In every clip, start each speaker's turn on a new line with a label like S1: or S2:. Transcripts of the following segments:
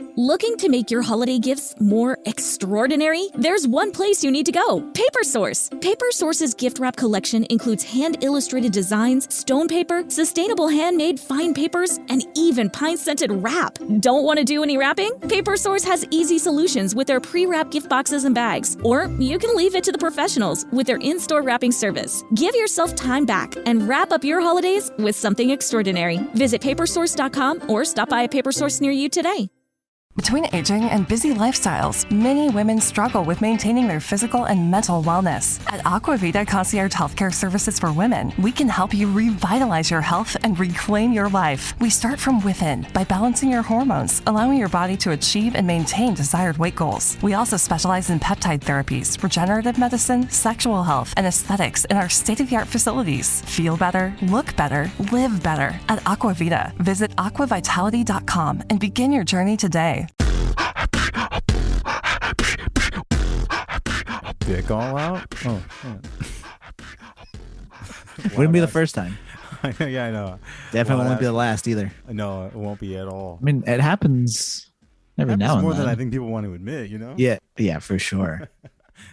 S1: Looking to make your holiday gifts more extraordinary? There's one place you need to go, PaperSource. PaperSource's gift wrap collection includes hand-illustrated designs, stone paper, sustainable handmade fine papers, and even pine-scented wrap. Don't want to do any wrapping? PaperSource has easy solutions with their pre-wrap gift boxes and bags. Or you can leave it to the professionals with their in-store wrapping service. Give yourself time back and wrap up your holidays with something extraordinary. Visit papersource.com or stop by a PaperSource near you today.
S2: Between aging and busy lifestyles, many women struggle with maintaining their physical and mental wellness. At Aquavita Concierge Healthcare Services for Women, we can help you revitalize your health and reclaim your life. We start from within by balancing your hormones, allowing your body to achieve and maintain desired weight goals. We also specialize in peptide therapies, regenerative medicine, sexual health, and aesthetics in our state-of-the-art facilities. Feel better, look better, live better at Aquavita. Visit aquavitality.com and begin your journey today.
S3: Dick all out? Oh,
S4: Wouldn't be the first time.
S3: yeah, I know.
S4: Definitely won't be the last either.
S3: No, it won't be at all.
S4: I mean, it happens every now and
S3: more
S4: then.
S3: than I think people want to admit, you know?
S4: Yeah, for sure.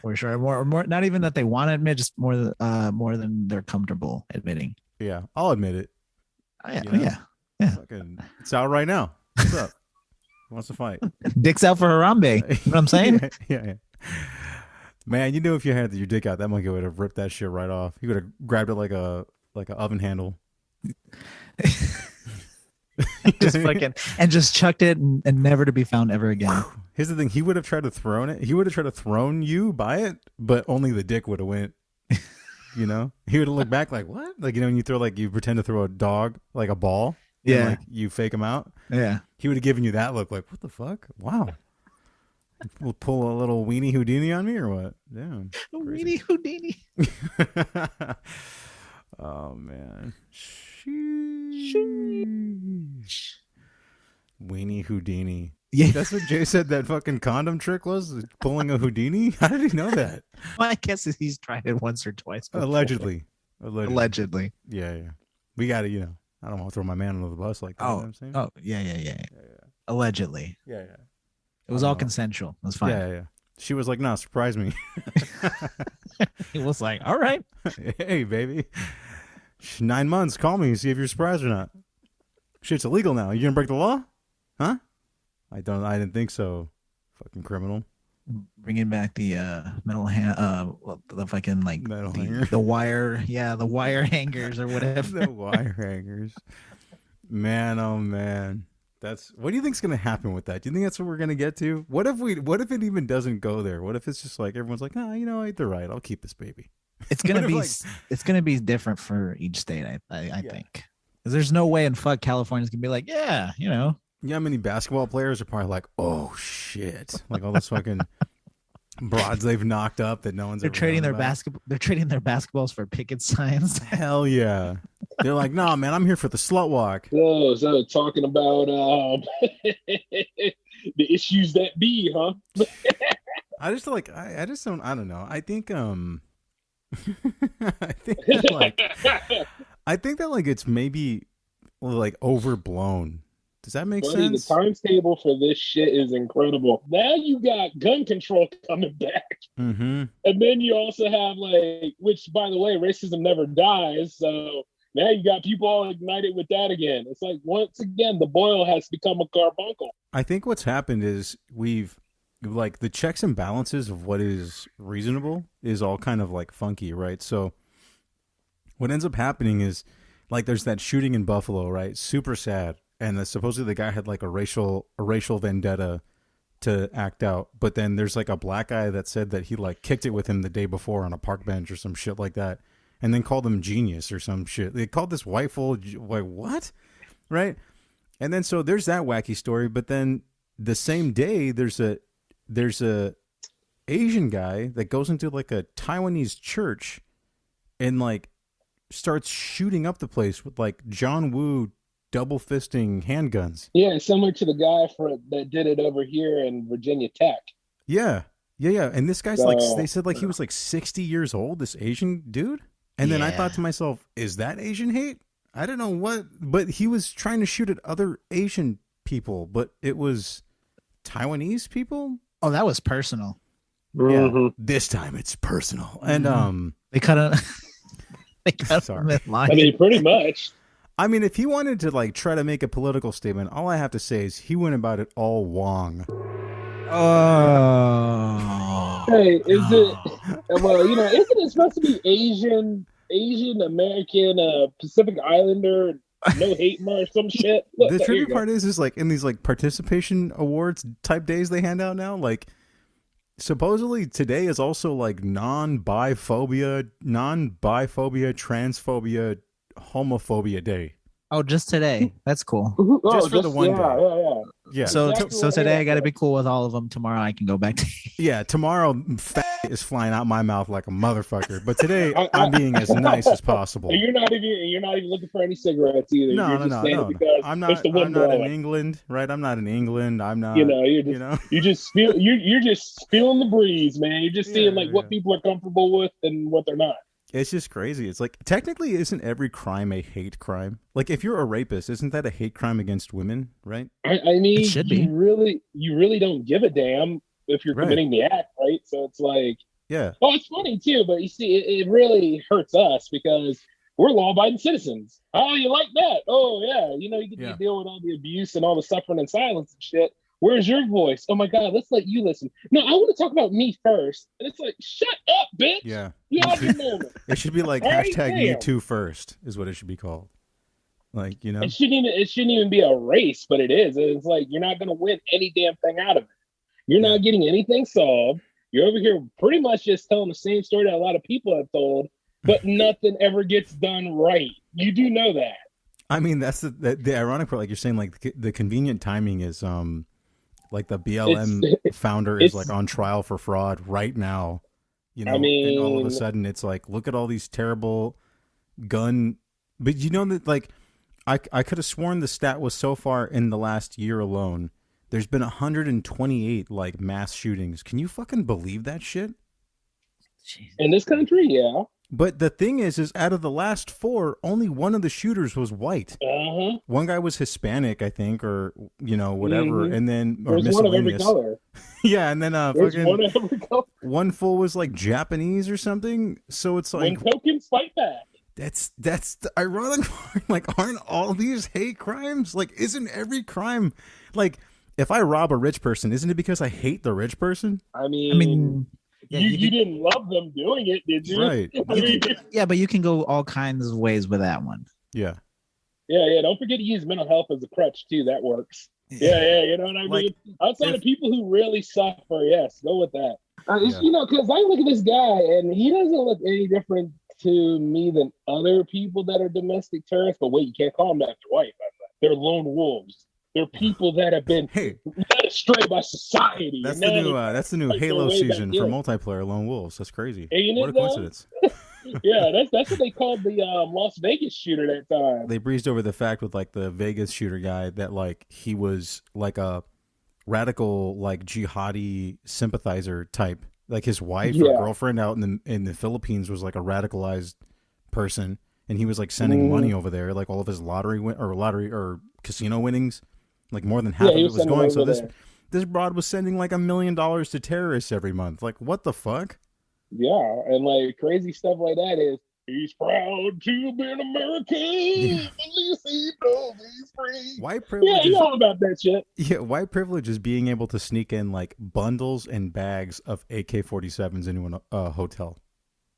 S4: For sure. More, not even that they want to admit, just more than they're comfortable admitting.
S3: Yeah, I'll admit it.
S4: Oh, yeah,
S3: You know?
S4: yeah.
S3: Fucking, it's out right now. What's up? Who wants to fight?
S4: Dick's out for Harambe. You know what I'm saying?
S3: yeah. Man, you knew if you had your dick out, that monkey would have ripped that shit right off. You would have grabbed it like an oven handle.
S4: just chucked it and never to be found ever again.
S3: Here's the thing: he would have tried to throw it. He would have tried to thrown you by it, but only the dick would have went. You know, he would have looked back like, "What?" Like, you know, when you throw you pretend to throw a dog like a ball.
S4: Yeah.
S3: And, you fake him out.
S4: Yeah.
S3: He would have given you that look like, what the fuck? Wow. We'll pull a little weenie Houdini on me or what? Damn.
S4: Weenie Houdini.
S3: Oh, man. Weenie Houdini.
S4: Yeah.
S3: That's what Jay said that fucking condom trick was? Pulling a Houdini? How did he know that?
S4: Well, I guess he's tried it once or twice before.
S3: Allegedly.
S4: Yeah.
S3: We got to, you know. I don't want to throw my man under the bus like that. You know what I'm saying?
S4: Yeah. Allegedly.
S3: Yeah.
S4: It was all consensual. It was fine.
S3: Yeah. She was like, "No, surprise me."
S4: He was like, "All right,
S3: hey, baby, 9 months. Call me, see if you're surprised or not. Shit's illegal now. You gonna break the law? Huh? I didn't think so. Fucking criminal."
S4: Bringing back the metal the fucking
S3: metal hanger.
S4: The wire, the wire hangers or whatever.
S3: The wire hangers. Man, oh man. What do you think's gonna happen with that? Do you think that's what we're gonna get to? What if it even doesn't go there? What if it's just like everyone's like, you know, they're right. I'll keep this baby.
S4: It's gonna be it's gonna be different for each state. I think, because there's no way in California's gonna be like, yeah, you know.
S3: Yeah, many basketball players are probably like, oh shit, like all those fucking broads they've knocked up that no one's.
S4: They're trading their basketball. They're trading their basketballs for picket signs.
S3: Hell yeah! They're like, nah, man, I'm here for the slut walk.
S5: Oh, so talking about the issues that be, huh?
S3: I just don't. I don't know. I think I think that it's maybe overblown. Does that make sense?
S5: The timetable for this shit is incredible. Now you got gun control coming back.
S3: Mm-hmm.
S5: And then you also have which by the way, racism never dies. So now you got people all ignited with that again. It's like, once again, the boil has become a carbuncle.
S3: I think what's happened is we've the checks and balances of what is reasonable is all kind of funky, right? So what ends up happening is there's that shooting in Buffalo, right? Super sad. And supposedly the guy had a racial vendetta to act out. But then there's a black guy that said that he kicked it with him the day before on a park bench or some shit like that. And then called him genius or some shit. They called this white fool, what? Right? And then so there's that wacky story. But then the same day there's a Asian guy that goes into a Taiwanese church and starts shooting up the place with John Woo double fisting handguns.
S5: Yeah, similar to the guy that did it over here in Virginia Tech.
S3: Yeah. And this guy's they said he was 60 years old, this Asian dude. And then I thought to myself, is that Asian hate? I don't know what, but he was trying to shoot at other Asian people, but it was Taiwanese people.
S4: Oh, that was personal.
S5: Mhm.
S3: Yeah, this time it's personal, and
S4: They cut it. They cut
S3: Sorry.
S4: him in line.
S5: I mean, pretty much.
S3: I mean, if he wanted to like try to make a political statement, all I have to say is he went about it all wrong.
S4: Oh.
S5: Hey, is it? Well, isn't it supposed to be Asian American, Pacific Islander, no hate march, some shit? Look,
S3: The
S5: here
S3: tricky
S5: you go.
S3: part is like in these like participation awards type days they hand out now, like supposedly today is also like non-biphobia, transphobia, homophobia day.
S4: Oh, just today. That's cool.
S5: Oh,
S3: Just for the one day.
S5: Yeah.
S3: Yeah.
S4: So
S5: Exactly
S4: so
S5: what
S4: today I
S5: happened.
S4: got to be cool with all of them. Tomorrow I can go back to.
S3: Yeah, tomorrow fat is flying out my mouth like a motherfucker. But today
S5: I-
S3: I'm being as nice as possible.
S5: And you're not even looking for any cigarettes either.
S3: No,
S5: you're
S3: no,
S5: just
S3: no,
S5: saying
S3: no.
S5: it because
S3: I'm
S5: it's
S3: not.
S5: the wind
S3: I'm not in
S5: blowing.
S3: England, right? I'm not in England. I'm not.
S5: You're just feeling the breeze, man. You're just seeing
S3: Yeah,
S5: like what
S3: yeah.
S5: people are comfortable with and what they're not.
S3: It's just crazy. It's like technically, isn't every crime a hate crime? Like if you're a rapist, isn't that a hate crime against women? Right?
S5: I mean,
S4: It should be.
S5: you really don't give a damn if you're
S3: Right.
S5: committing the act, right? So it's like,
S3: Yeah.
S5: oh, it's funny too, but you see, it really hurts us because we're law-abiding citizens. Oh, you like that? Oh, yeah. You get
S3: Yeah.
S5: to deal with all the abuse and all the suffering and silence and shit. Where's your voice? Oh my God, let's let you listen. No, I want to talk about me first. And it's like, shut up, bitch.
S3: Yeah.
S5: You have your moment.
S3: It should be like
S5: Right
S3: hashtag Me
S5: there.
S3: Too first is what it should be called. Like
S5: It shouldn't even be a race, but it is. It's like you're not gonna win any damn thing out of it. You're not getting anything solved. You're over here pretty much just telling the same story that a lot of people have told, but nothing ever gets done right. You do know that.
S3: I mean, that's the ironic part. Like you're saying, like the convenient timing is like the BLM founder is like on trial for fraud right now. And all of a sudden it's like, look at all these terrible gun. But that like I could have sworn the stat was so far in the last year alone, there's been 128 like mass shootings. Can you fucking believe that shit?
S5: In this country, yeah.
S3: But the thing is out of the last 4, only one of the shooters was white.
S5: Uh-huh.
S3: One guy was Hispanic, I think, or whatever,
S5: Mhm.
S3: and then or
S5: There's one of every
S3: miscellaneous.
S5: color.
S3: Yeah, and then
S5: There's one of every color.
S3: one fool was like Japanese or something. So it's
S5: When
S3: like
S5: tokens fight back.
S3: that's the ironic part. Like, aren't all these hate crimes? Like, isn't every crime like if I rob a rich person, isn't it because I hate the rich person?
S5: I mean,
S4: I mean, yeah,
S5: you didn't love them doing it, did you?
S3: Right.
S5: I mean,
S4: yeah, but you can go all kinds of ways with that one.
S3: Yeah.
S5: yeah. Don't forget to use mental health as a crutch too. That works. Yeah. You know what I mean?
S3: Like,
S5: Outside of people who really suffer, yes, go with that.
S3: Yeah.
S5: Because I look at this guy and he doesn't look any different to me than other people that are domestic terrorists. But wait, you can't call them that after white. They're lone wolves. They're people that have been
S3: Hey,
S5: led astray by society.
S3: that's
S5: And
S3: the
S5: now
S3: new that's the new
S5: fight their
S3: Halo
S5: way back
S3: season for
S5: in.
S3: multiplayer Lone Wolves. That's crazy.
S5: Ain't
S3: What a
S5: it, though?
S3: coincidence.
S5: Yeah, that's what they called the Las Vegas shooter that time.
S3: They breezed over the fact with like the Vegas shooter guy that like he was like a radical like jihadi sympathizer type. Like his wife or
S5: Yeah.
S3: girlfriend out in the Philippines was like a radicalized person, and he was like sending money over there, like all of his lottery or casino winnings, like more than half
S5: Yeah,
S3: of
S5: he
S3: it
S5: was
S3: was
S5: sending
S3: going. So
S5: over
S3: this
S5: there.
S3: this broad was sending like $1 million to terrorists every month. Like what the fuck?
S5: Yeah, and like crazy stuff like that is he's proud to be an American. At least he knows he's free.
S3: White
S5: Yeah,
S3: privilege
S5: you
S3: is
S5: know about that shit.
S3: Yeah, white privilege is being able to sneak in like bundles and bags of AK-47s into a hotel.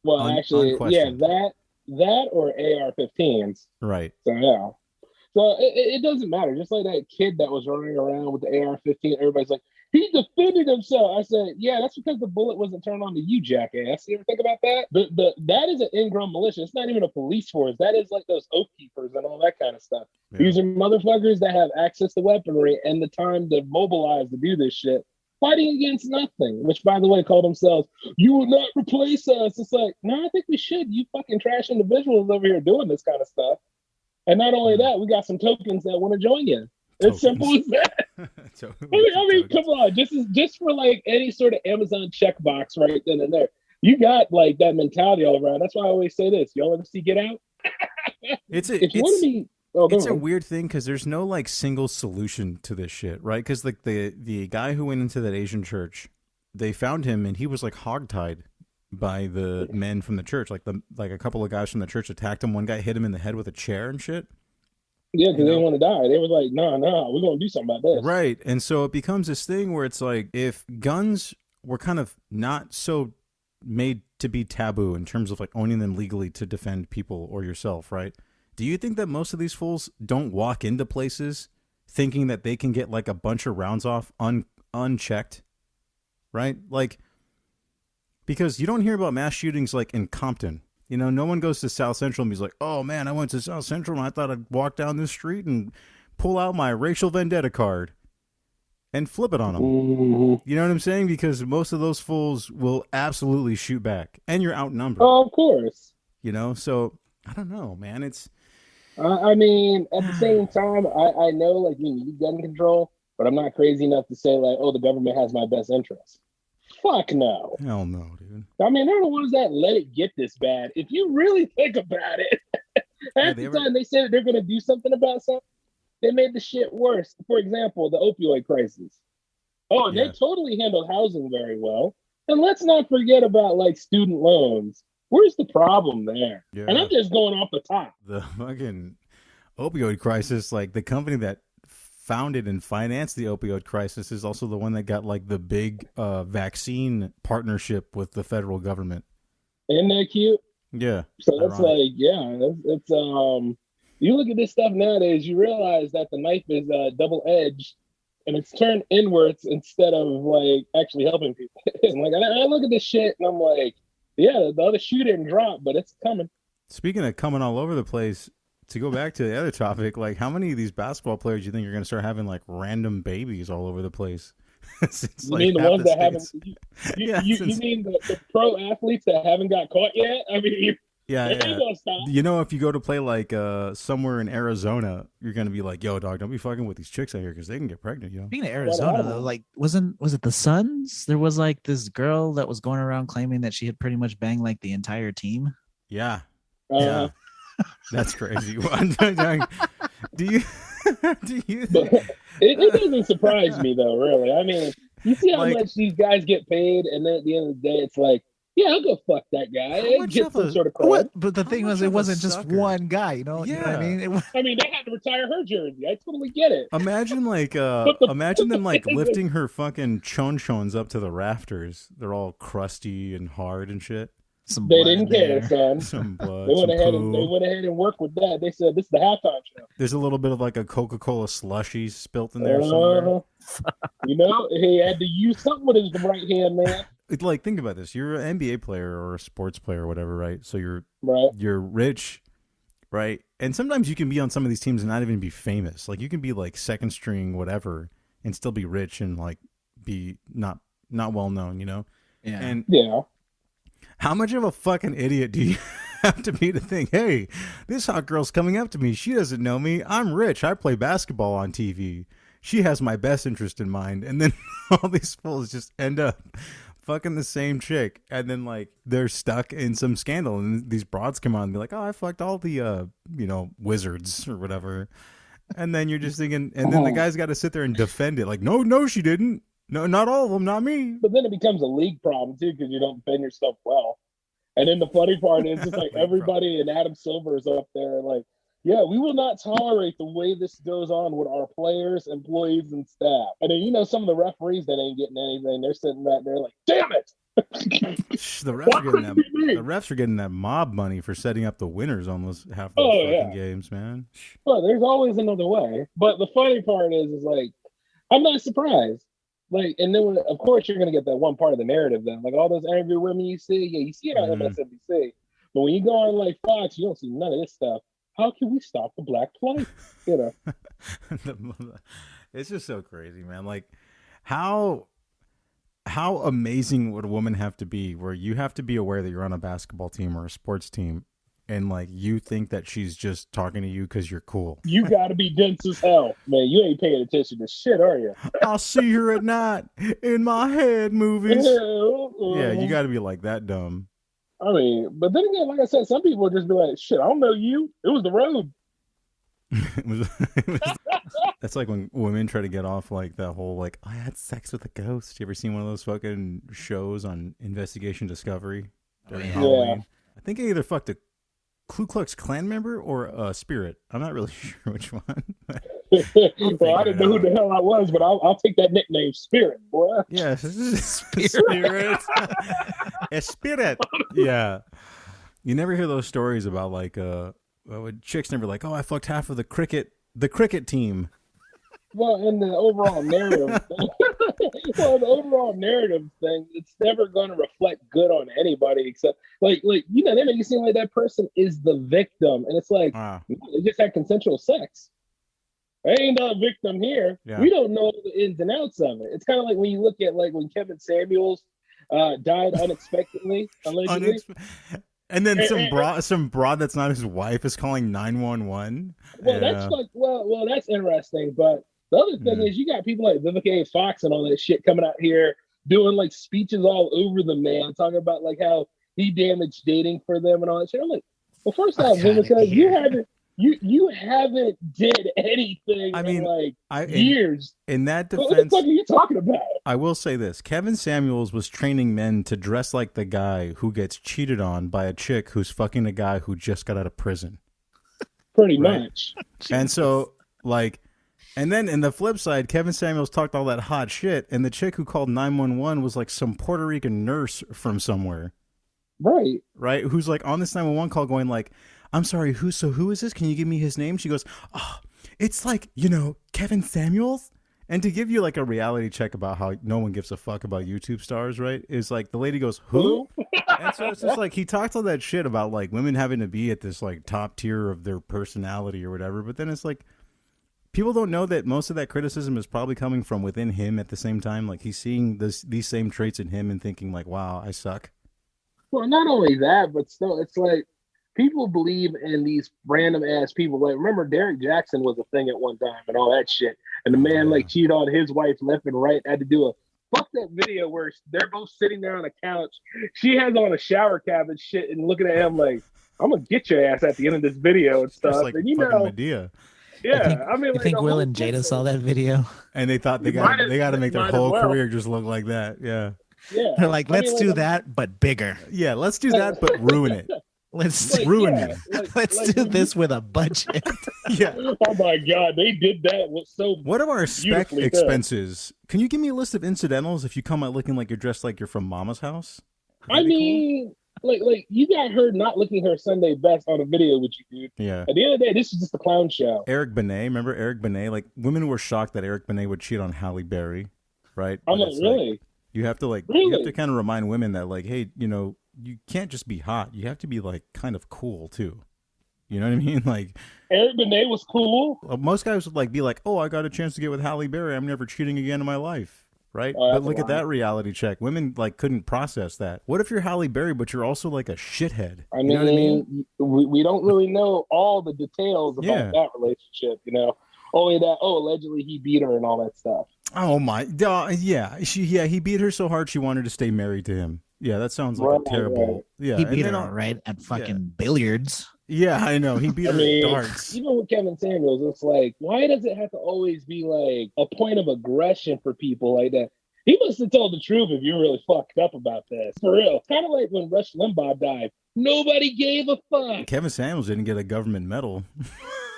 S5: Well, actually, yeah,
S3: unquestioned.
S5: that or AR-15s.
S3: Right.
S5: So yeah. So it doesn't matter. Just like that kid that was running around with the AR-15, everybody's like, he defended himself. I said, yeah, that's because the bullet wasn't turned on to you, jackass. You ever think about that? That is an in-ground militia. It's not even a police force. That is like those oath keepers and all that kind of stuff.
S3: Yeah.
S5: These are motherfuckers that have access to weaponry and the time to mobilize to do this shit. Fighting against nothing, which, by the way, call themselves, you will not replace us. It's like, no, I think we should. You fucking trash individuals over here doing this kind of stuff. And not only that, we got some tokens that want to join you. It's simple as that. I mean, come on. Just for like any sort of Amazon checkbox right then and there. You got like that mentality all around. That's why I always say this. Y'all ever see Get Out? If you want to be Oh,
S3: it's a
S5: go on.
S3: weird thing because there's no like single solution to this shit, right? Because like the guy who went into that Asian church, they found him and he was like hogtied by the men from the church. Like a couple of guys from the church attacked him. One guy hit him in the head with a chair and shit.
S5: Yeah, because
S3: You
S5: they
S3: know?
S5: didn't want to die. They was like, no, we're gonna do something about this.
S3: Right. And so it becomes this thing where it's like if guns were kind of not so made to be taboo in terms of like owning them legally to defend people or yourself, right? Do you think that most of these fools don't walk into places thinking that they can get like a bunch of rounds off unchecked? Right? Like, because you don't hear about mass shootings like in Compton. You know, no one goes to South Central and he's like, oh man, I went to South Central and I thought I'd walk down this street and pull out my racial vendetta card and flip it on them.
S5: Mm-hmm.
S3: You know what I'm saying? Because most of those fools will absolutely shoot back and you're outnumbered.
S5: Oh, of course.
S3: You know, so I don't know, man. It's
S5: I mean, at the same time, I know like we need gun control, but I'm not crazy enough to say like, oh, the government has my best interest. Fuck no.
S3: hell no, dude.
S5: I mean, they're the ones that let it get this bad. If you really think about it, half the time they say that they're going to do something about something, they made the shit worse. For example, the opioid crisis. Oh,
S3: Yeah.
S5: they totally handled housing very well. And let's not forget about like student loans. Where's the problem there?
S3: Yeah.
S5: And I'm just going off the top.
S3: The fucking opioid crisis, like the company that founded and financed the opioid crisis is also the one that got like the big vaccine partnership with the federal government.
S5: Isn't that cute?
S3: Yeah.
S5: So that's
S3: ironic.
S5: like, yeah, it's you look at this stuff nowadays, you realize that the knife is double-edged and it's turned inwards instead of like actually helping people. And like I look at this shit and I'm like, yeah, the other shoe didn't drop, but it's coming.
S3: Speaking of coming all over the place, to go back to the other topic, like how many of these basketball players do you think are going to start having like random babies all over the place? Since,
S5: You
S3: like,
S5: mean the
S3: half
S5: ones that haven't?
S3: states-
S5: You,
S3: Yeah,
S5: you
S3: since-
S5: mean the pro athletes that haven't got caught yet? I mean,
S3: Yeah,
S5: they ain't
S3: yeah.
S5: gonna stop.
S3: You know, if you go to play like somewhere in Arizona, you're gonna be like, "Yo, dog, don't be fucking with these chicks out here because they can get pregnant." Yo.
S4: Speaking of Arizona, though, like was it the Suns? There was like this girl that was going around claiming that she had pretty much banged like the entire team.
S3: Yeah,
S5: Uh,
S3: yeah, that's crazy. Do you? Do you?
S5: But it doesn't surprise me though, really. I mean, you see how
S3: Like-
S5: much these guys get paid, and then at the end of the day, it's like, yeah, I'll go fuck that guy.
S3: How
S5: It
S3: much
S5: gets
S3: of
S5: some
S3: a-
S5: sort of credit.
S4: What? But the
S3: How
S4: thing
S3: much
S4: was,
S3: of
S4: it
S3: a
S4: wasn't just
S3: sucker?
S4: one guy. You know what I mean? It was,
S5: I mean, they had to retire her jersey. I totally get it.
S3: Imagine like imagine them like lifting her fucking chon-chons up to the rafters. They're all crusty and hard and shit.
S4: some
S5: They
S4: blood
S5: didn't
S4: in
S5: care,
S4: there.
S5: son.
S3: Some blood.
S5: They
S3: some
S5: went
S3: poo.
S5: ahead and worked with that. They said this is the halftime show.
S3: There's a little bit of like a Coca-Cola slushy spilt in there somewhere.
S5: You know, he had to use something with his right hand, man.
S3: It's like, think about this. You're an NBA player or a sports player or whatever, right? So
S5: Right.
S3: you're rich, right? And sometimes you can be on some of these teams and not even be famous. Like you can be like second string, whatever, and still be rich and like be not well known, you know?
S4: Yeah.
S3: And
S5: Yeah.
S3: how much of a fucking idiot do you have to be to think, hey, this hot girl's coming up to me. She doesn't know me. I'm rich. I play basketball on TV. She has my best interest in mind. And then all these fools just end up fucking the same chick. And then like they're stuck in some scandal. And these broads come on and be like, oh, I fucked all the, wizards or whatever. And then you're just thinking, and then the guy's got to sit there and defend it. Like, no, she didn't. No, not all of them, not me.
S5: But then it becomes a league problem too because you don't defend yourself well. And then the funny part is, it's like
S3: League
S5: everybody and Adam Silver is up there, like, yeah, we will not tolerate the way this goes on with our players, employees, and staff. And then some of the referees that ain't getting anything, they're sitting back there like, damn it.
S3: The refs are getting that mob money for setting up the winners on those half those fucking games, man.
S5: Well, there's always another way. But the funny part is like, I'm not surprised. Like, and then of course you're gonna get that one part of the narrative then, like all those angry women you see, you see it on MSNBC. But when you go on like Fox, you don't see none of this stuff. How can we stop the black plague?
S3: It's just so crazy, man. Like, how amazing would a woman have to be where you have to be aware that you're on a basketball team or a sports team and like you think that she's just talking to you because you're cool?
S5: You gotta be dense as hell, man. You ain't paying attention to shit, are you?
S3: I'll see her at night in my head movies. Yeah, you got to be like that dumb.
S5: I mean, but then again, like I said, some people will just be like, shit, I don't know you. It was the road.
S3: That's like when women try to get off like that whole like I had sex with a ghost. You ever seen one of those fucking shows on Investigation Discovery during Halloween? I think I either fucked a Ku Klux Klan member or a spirit. I'm not really sure which one.
S5: Well, I didn't know who the hell I was, but I'll take that nickname, Spirit, boy.
S3: Yeah, spirit. A spirit. Yeah. You never hear those stories about like chicks never like, oh, I fucked half of the cricket team.
S5: Well, in the overall narrative, thing, it's never going to reflect good on anybody except like you know, they make it seem like that person is the victim, and it's like they just had consensual sex. I ain't no victim here. Yeah. We don't know the ins and outs of it. It's kind of like when you look at like when Kevin Samuels died unexpectedly, allegedly.
S3: And then some broad that's not his wife is calling 911.
S5: Well, that's like well, that's interesting. But the other thing is you got people like Vivica A. Fox and all that shit coming out here doing like speeches all over the man, talking about like how he damaged dating for them and all that shit. I'm like, well, first off, Vivica, you haven't did anything in like years.
S3: In that defense,
S5: what the fuck are you talking about?
S3: I will say this. Kevin Samuels was training men to dress like the guy who gets cheated on by a chick who's fucking a guy who just got out of prison.
S5: Pretty much.
S3: And so, like, and then in the flip side, Kevin Samuels talked all that hot shit, and the chick who called 911 was like some Puerto Rican nurse from somewhere. Right? Who's like on this 911 call going like, I'm sorry, who is this? Can you give me his name? She goes, oh, it's like, you know, Kevin Samuels. And to give you like a reality check about how no one gives a fuck about YouTube stars, right? Is like the lady goes, who? And so it's just like he talked all that shit about like women having to be at this like top tier of their personality or whatever. But then it's like people don't know that most of that criticism is probably coming from within him at the same time. Like he's seeing these same traits in him and thinking like, wow, I suck.
S5: Well, not only that, but still, it's like, people believe in these random ass people. Like, remember Derek Jackson was a thing at one time and all that shit. And the man like cheated on his wife left and right. Had to do a fucked up video where they're both sitting there on a couch. She has on a shower cap and shit and looking at him like, I'm gonna get your ass at the end of this video and stuff.
S3: Just like
S5: and you know,
S3: Medea.
S5: Yeah, I mean,
S4: I think Will and Jada saw that video,
S3: and they thought they got to make their whole career just look like that. Yeah.
S4: They're like, let's do that, but bigger.
S3: Yeah, let's do that, but ruin it.
S4: Let's ruin it. Let's do this with a budget.
S3: Yeah.
S5: Oh my God, they did that with so.
S3: What are our spec expenses? Can you give me a list of incidentals if you come out looking like you're dressed like you're from Mama's house?
S5: I mean, cool? like you got her not looking her Sunday best on a video with you, dude.
S3: Yeah.
S5: At the end of the day, this is just a clown show.
S3: Eric Benet, remember Eric Benet? Like women were shocked that Eric Benet would cheat on Halle Berry, right?
S5: I'm like, really?
S3: Like, you have to kind of remind women that like, hey, you know, you can't just be hot. You have to be like kind of cool too. You know what I mean? Like
S5: Eric Benet was cool.
S3: Most guys would like be like, oh, I got a chance to get with Halle Berry. I'm never cheating again in my life. Right?
S5: Oh,
S3: but look at that reality check. Women like couldn't process that. What if you're Halle Berry, but you're also like a shithead?
S5: I mean, you know what I mean? We don't really know all the details about that relationship, you know. Only that, allegedly he beat her and all that stuff.
S3: Oh my, he beat her so hard she wanted to stay married to him. Yeah, that sounds like a terrible.
S5: Right.
S3: Yeah,
S4: he beat her right at fucking billiards.
S3: Yeah, I know. He beat her at darts.
S5: Even with Kevin Samuels, it's like, why does it have to always be like a point of aggression for people like that? He must have told the truth if you really fucked up about this. For real. Kind of like when Rush Limbaugh died. Nobody gave a fuck.
S3: Kevin Samuels didn't get a government medal.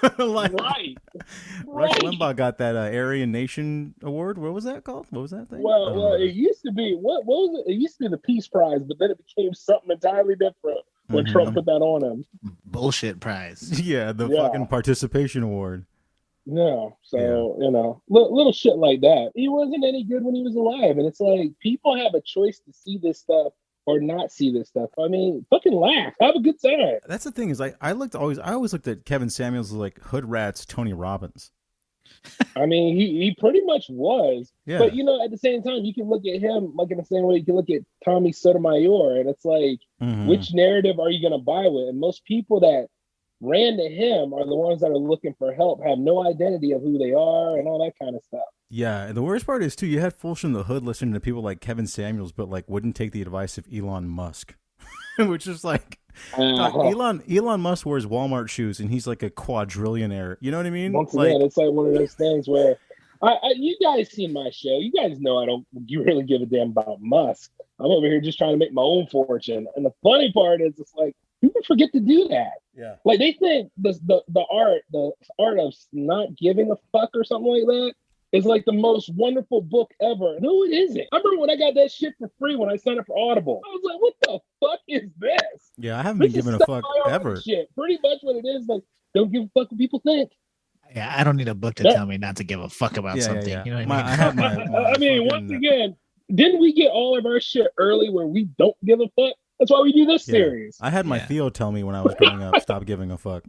S3: Rush Limbaugh got that Aryan Nation Award. What was that called? What was that thing?
S5: Well, it used to be what was it? It used to be the Peace Prize, but then it became something entirely different when Trump put that on him.
S4: Bullshit prize.
S3: Yeah, the fucking participation award.
S5: No, so you know, little shit like that. He wasn't any good when he was alive, and it's like people have a choice to see this stuff or not see this stuff. I mean, fucking laugh, have a good time.
S3: That's the thing is, I always looked at Kevin Samuels as like Hood Rat's Tony Robbins.
S5: I mean, he pretty much was.
S3: Yeah.
S5: But you know, at the same time, you can look at him like in the same way you can look at Tommy Sotomayor, and it's like, which narrative are you going to buy with? And most people that ran to him are the ones that are looking for help, have no identity of who they are, and all that kind of stuff.
S3: Yeah, and the worst part is too, you had fools from the hood listening to people like Kevin Samuels, but like wouldn't take the advice of Elon Musk, which is like, Elon Musk wears Walmart shoes and he's like a quadrillionaire. You know what I mean?
S5: Once again, it's like one of those things where you guys seen my show. You guys know I don't really give a damn about Musk. I'm over here just trying to make my own fortune. And the funny part is, it's like people forget to do that.
S3: Yeah.
S5: Like they think the art of not giving a fuck or something like that is like the most wonderful book ever. No, it isn't. I remember when I got that shit for free when I signed up for Audible. I was like, what the fuck is this?
S3: Yeah, I haven't been giving a fuck ever.
S5: Shit. Pretty much what it is, like, don't give a fuck what people think.
S4: Yeah, I don't need a book to tell me not to give a fuck about something.
S3: Yeah.
S4: You know what I mean?
S5: I mean, once again, didn't we get all of our shit early where we don't give a fuck? That's why we do this series.
S3: I had my Theo tell me when I was growing up, stop giving a fuck.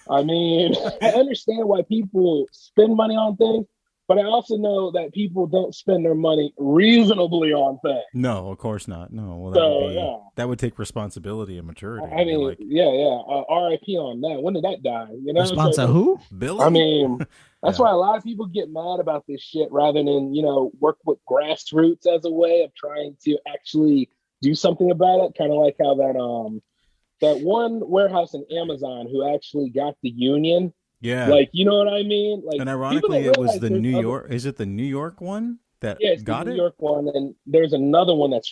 S5: I mean, I understand why people spend money on things, but I also know that people don't spend their money reasonably on things.
S3: No, of course not. No, well, that would take responsibility and maturity.
S5: I mean, R.I.P. on that. When did that die? You know,
S4: response to who?
S3: Billy.
S5: I mean, that's why a lot of people get mad about this shit rather than work with grassroots as a way of trying to actually do something about it. Kind of like how that one warehouse in Amazon who actually got the union. Yeah, like you know what I mean. Like,
S3: and ironically, it was the New York. Is it the New York one that got
S5: the
S3: it?
S5: New York one, and there's another one that's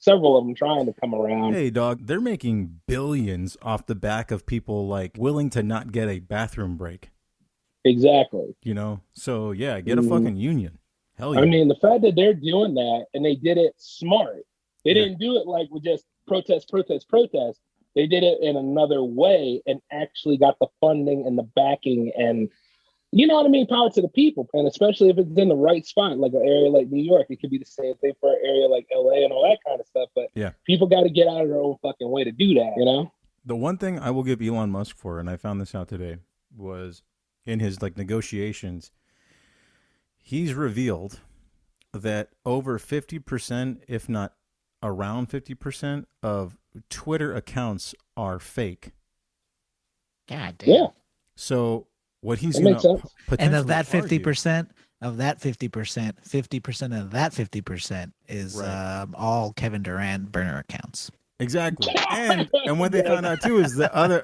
S5: several of them trying to come around.
S3: Hey, dog, they're making billions off the back of people like willing to not get a bathroom break.
S5: Exactly.
S3: So yeah, get a fucking union. Hell yeah.
S5: I mean, the fact that they're doing that and they did it smart. They didn't do it like with just protest. They did it in another way and actually got the funding and the backing and, you know what I mean, power to the people. And especially if it's in the right spot, like an area like New York, it could be the same thing for an area like LA and all that kind of stuff. But people got to get out of their own fucking way to do that,
S3: The one thing I will give Elon Musk for, and I found this out today, was in his negotiations, he's revealed that over 50%, if not around 50% of Twitter accounts are fake.
S4: God damn.
S5: Yeah.
S3: So what he's going to
S4: and of that 50%, 50% of that 50% is all Kevin Durant burner accounts.
S3: Exactly. And what they found out too is another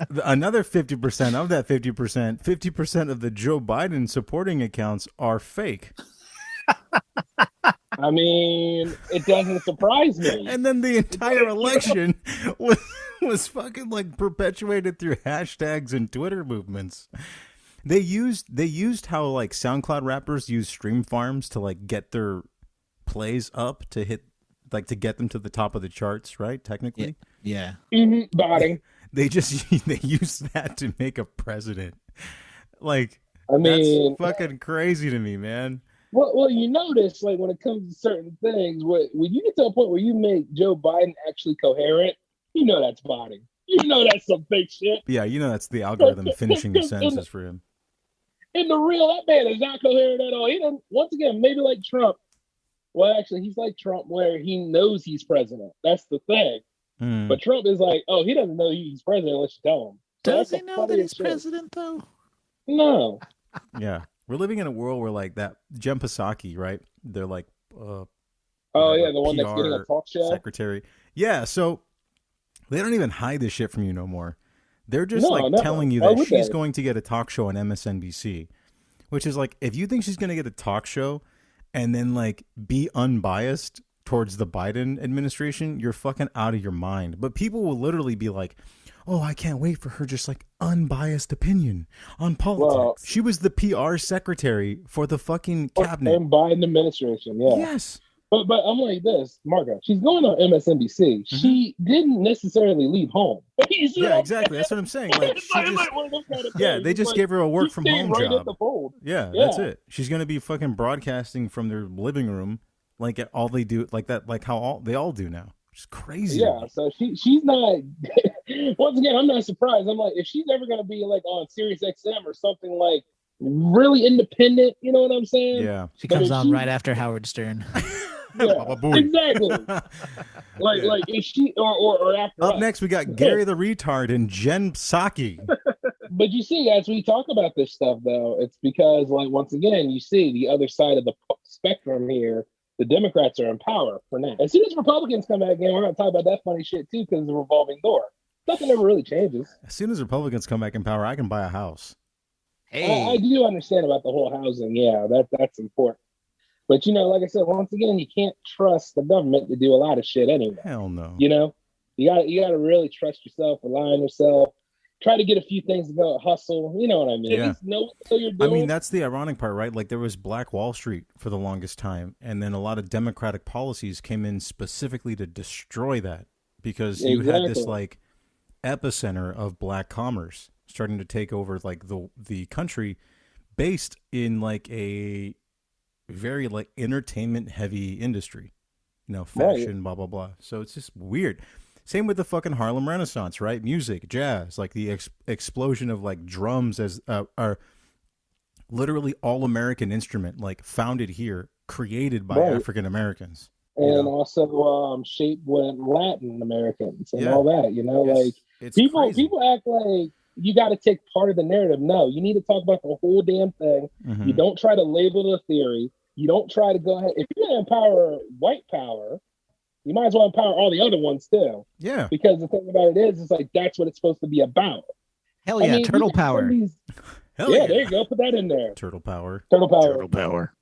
S3: 50% of that 50% of the Joe Biden supporting accounts are fake.
S5: I mean, it doesn't surprise me.
S3: And then the entire election was fucking perpetuated through hashtags and Twitter movements. They used how SoundCloud rappers use stream farms to get their plays up to hit to get them to the top of the charts, right? Technically.
S4: Yeah.
S5: Mm-hmm. Body.
S3: They used that to make a president. That's fucking crazy to me, man.
S5: Well, you notice, when it comes to certain things, when you get to a point where you make Joe Biden actually coherent, that's body. That's some fake shit.
S3: Yeah, that's the algorithm finishing the sentences for him.
S5: In the real, that man is not coherent at all. He doesn't, once again, maybe like Trump. Well, actually, he's like Trump where he knows he's president. That's the thing. But Trump is like, he doesn't know he's president unless you tell him.
S4: Does he know that he's president, though?
S5: No.
S3: Yeah. We're living in a world where that Jen Psaki, right? They're the
S5: one that's getting a talk show
S3: secretary. Yeah, so they don't even hide this shit from you no more. They're just telling you that she's going to get a talk show on MSNBC, which is if you think she's going to get a talk show and then be unbiased towards the Biden administration, you're fucking out of your mind. But people will literally be like, oh, I can't wait for her just unbiased opinion on politics. Well, she was the PR secretary for the fucking cabinet.
S5: And Biden administration, yeah.
S3: Yes.
S5: But I'm like this, Marco. She's going on MSNBC. Mm-hmm. She didn't necessarily leave home.
S3: Yeah, exactly. That's what I'm saying. They just gave her a work from home job. Yeah, that's it. She's gonna be fucking broadcasting from their living room, all they do, how they all do now. Which is crazy.
S5: Yeah, so she's not. Once again, I'm not surprised. I'm like, if she's ever gonna be on Sirius XM or something really independent, you know what I'm saying?
S3: Yeah,
S4: she comes on right after Howard Stern.
S5: Yeah, exactly. If she or after
S3: up next we got Gary the retard and Jen Psaki.
S5: But you see, as we talk about this stuff, though, it's because once again, you see the other side of the spectrum here. The Democrats are in power for now. As soon as Republicans come back again, we're going to talk about that funny shit too, because of the revolving door. Nothing ever really changes.
S3: As soon as Republicans come back in power, I can buy a house.
S5: I do understand about the whole housing. Yeah, that's important. But like I said, once again, you can't trust the government to do a lot of shit anyway.
S3: Hell no.
S5: You gotta really trust yourself, rely on yourself. Try to get a few things to go, hustle. You know what I mean?
S3: Yeah.
S5: At least know what you're doing.
S3: I mean, that's the ironic part, right? Like there was Black Wall Street for the longest time, and then a lot of democratic policies came in specifically to destroy that because you had this like epicenter of black commerce starting to take over like the country, based in like a very like entertainment heavy industry, fashion,
S5: Right.
S3: blah blah blah. So it's just weird. Same with the fucking Harlem Renaissance, right? Music, jazz, like the explosion of like drums as are literally all American instrument, like founded here, created by African Americans,
S5: and also shaped with Latin Americans and all that. Like people act like you got to take part of the narrative. No, you need to talk about the whole damn thing.
S3: Mm-hmm.
S5: You don't try to label the theory. You don't try to go ahead. If you're going to empower white power, you might as well empower all the other ones too.
S3: Yeah.
S5: Because the thing about it is, it's like that's what it's supposed to be about.
S4: Hell yeah, turtle power.
S3: Hell yeah,
S5: there you go. Put that in there.
S3: Turtle power.
S5: Turtle power.
S4: Turtle power.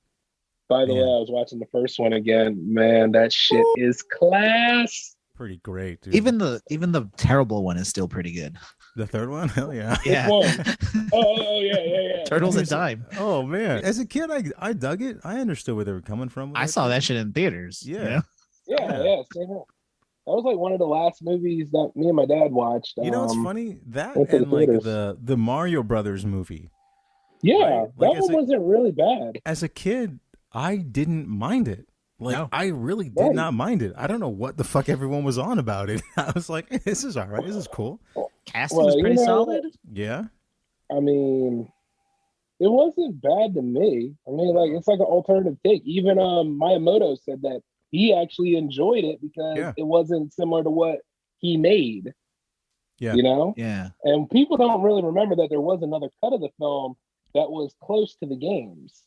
S5: By the way, I was watching the first one again. Man, that shit is class.
S3: Pretty great, dude.
S4: Even the terrible one is still pretty good.
S3: The third one? Hell yeah.
S4: Yeah.
S5: Oh, yeah.
S4: Turtles a dime.
S3: Oh, man. As a kid, I dug it. I understood where they were coming from.
S4: I saw that shit in theaters.
S3: Yeah.
S5: Yeah, same here. That was like one of the last movies that me and my dad watched.
S3: What's funny? That and like the Mario Brothers movie.
S5: Yeah,
S3: right? Like
S5: that one wasn't really bad.
S3: As a kid, I didn't mind it. Like,
S4: no.
S3: I really did not mind it. I don't know what the fuck everyone was on about it. I was like, this is all right. This is cool.
S4: Casting was pretty solid.
S3: Yeah.
S5: I mean, it wasn't bad to me. I mean, like, it's like an alternative take. Even Miyamoto said that he actually enjoyed it because it wasn't similar to what he made.
S3: Yeah.
S4: Yeah.
S5: And people don't really remember that there was another cut of the film that was close to the games.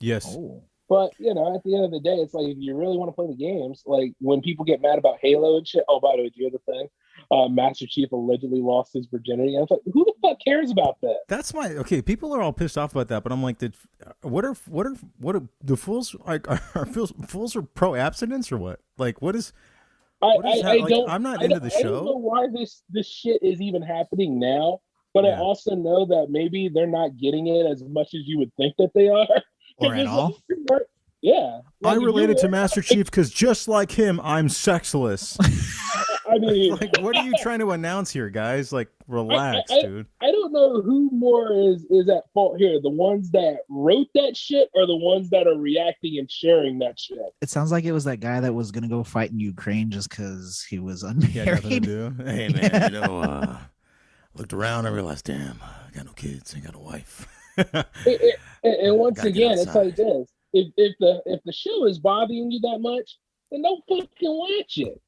S3: Yes.
S5: Oh. But, at the end of the day, it's like, if you really want to play the games, like when people get mad about Halo and shit, oh, by the way, do you hear the thing? Master Chief allegedly lost his virginity. I was like, who the fuck cares about that?
S3: That's okay. People are all pissed off about that, but I'm like, what are the fools like? Are fools are pro abstinence or what? Like, what is? I'm not into the show.
S5: I don't know why this shit is even happening now, but I also know that maybe they're not getting it as much as you would think that they are.
S4: Or at all?
S5: Yeah.
S3: I related to Master Chief because just like him, I'm sexless.
S5: I mean,
S3: like, what are you trying to announce here, guys? Like, relax, dude.
S5: I don't know who more is at fault here. The ones that wrote that shit or the ones that are reacting and sharing that shit?
S4: It sounds like it was that guy that was going to go fight in Ukraine just because he was unmarried.
S3: He had nothing to do. Hey, man, looked around, I realized, damn, I got no kids, I got a wife.
S5: And once again, it's like this: if the show is bothering you that much, then don't fucking watch it.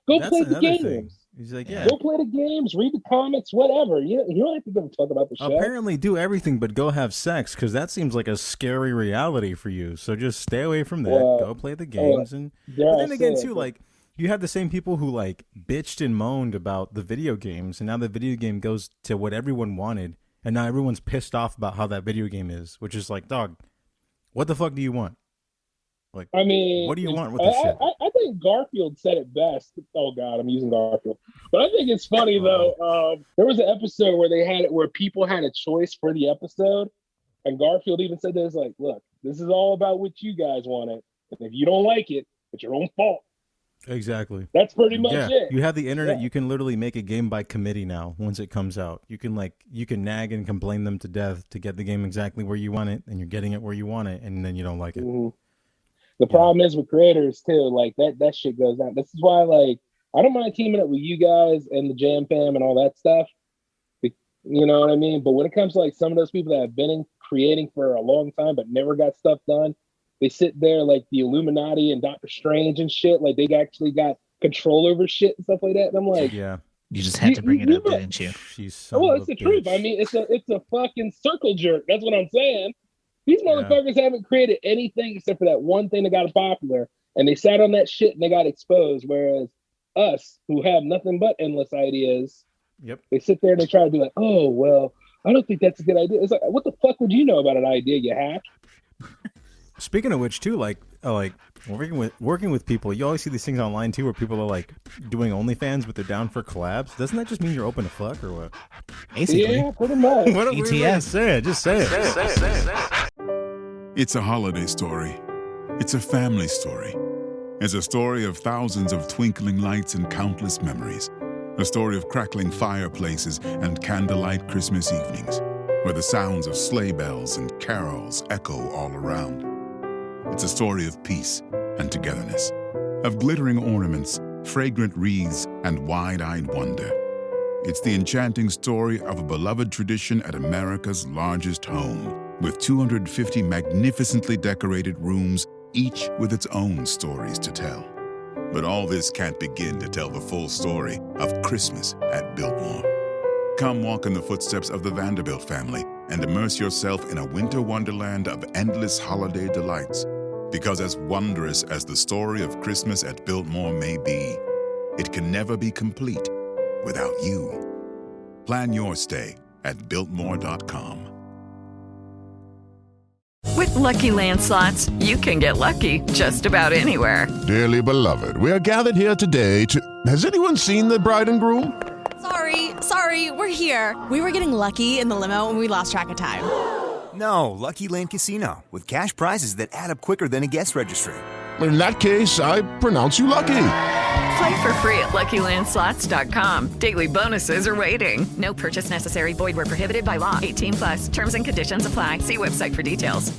S5: Go play the games.
S3: Thing. He's like,
S5: go play the games, read the comics, whatever. You don't have to go talk about the show.
S3: Apparently, do everything but go have sex because that seems like a scary reality for you. So just stay away from that. Go play the games, but then again, too, like you have the same people who like bitched and moaned about the video games, and now the video game goes to what everyone wanted. And now everyone's pissed off about how that video game is, which is like, dog, what the fuck do you want? Like,
S5: I mean,
S3: what do you want with this shit?
S5: I think Garfield said it best. Oh God, I'm using Garfield, but I think it's funny though. There was an episode where they had it where people had a choice for the episode, and Garfield even said this, like, look, this is all about what you guys wanted, and if you don't like it, it's your own fault.
S3: Exactly.
S5: That's pretty much it.
S3: You have the internet. You can literally make a game by committee now. Once it comes out, you can nag and complain them to death to get the game exactly where you want it, and you're getting it where you want it, and then you don't like it.
S5: Mm-hmm. The problem is with creators too. Like that shit goes down. This is why, like, I don't mind teaming up with you guys and the Jam Fam and all that stuff. You know what I mean? But when it comes to like some of those people that have been creating for a long time but never got stuff done. They sit there like the Illuminati and Doctor Strange and shit. Like they actually got control over shit and stuff like that. And I'm like,
S3: yeah,
S4: you just had to bring it up, didn't you?
S5: Well, it's the truth. I mean, it's a fucking circle jerk. That's what I'm saying. These motherfuckers haven't created anything except for that one thing that got popular, and they sat on that shit and they got exposed. Whereas us, who have nothing but endless ideas,
S3: Yep.
S5: They sit there and they try to be like, oh, well, I don't think that's a good idea. It's like, what the fuck would you know about an idea, you hack?
S3: Speaking of which, too, like working with people, you always see these things online too, where people are like doing OnlyFans, but they're down for collabs. Doesn't that just mean you're open to fuck or what?
S4: Basically.
S5: Yeah, pretty much.
S3: What a weird way to say it. Just say it.
S6: It's a holiday story. It's a family story. It's a story of thousands of twinkling lights and countless memories. A story of crackling fireplaces and candlelight Christmas evenings, where the sounds of sleigh bells and carols echo all around. It's a story of peace and togetherness, of glittering ornaments, fragrant wreaths, and wide-eyed wonder. It's the enchanting story of a beloved tradition at America's largest home, with 250 magnificently decorated rooms, each with its own stories to tell. But all this can't begin to tell the full story of Christmas at Biltmore. Come walk in the footsteps of the Vanderbilt family and immerse yourself in a winter wonderland of endless holiday delights. Because as wondrous as the story of Christmas at Biltmore may be, it can never be complete without you. Plan your stay at Biltmore.com.
S7: With Lucky Land Slots, you can get lucky just about anywhere.
S8: Dearly beloved, we are gathered here today to... Has anyone seen the bride and groom?
S9: Sorry, we're here. We were getting lucky in the limo and we lost track of time.
S10: No, Lucky Land Casino, with cash prizes that add up quicker than a guest registry.
S8: In that case, I pronounce you lucky.
S7: Play for free at LuckyLandSlots.com. Daily bonuses are waiting. No purchase necessary. Void where prohibited by law. 18+. Terms and conditions apply. See website for details.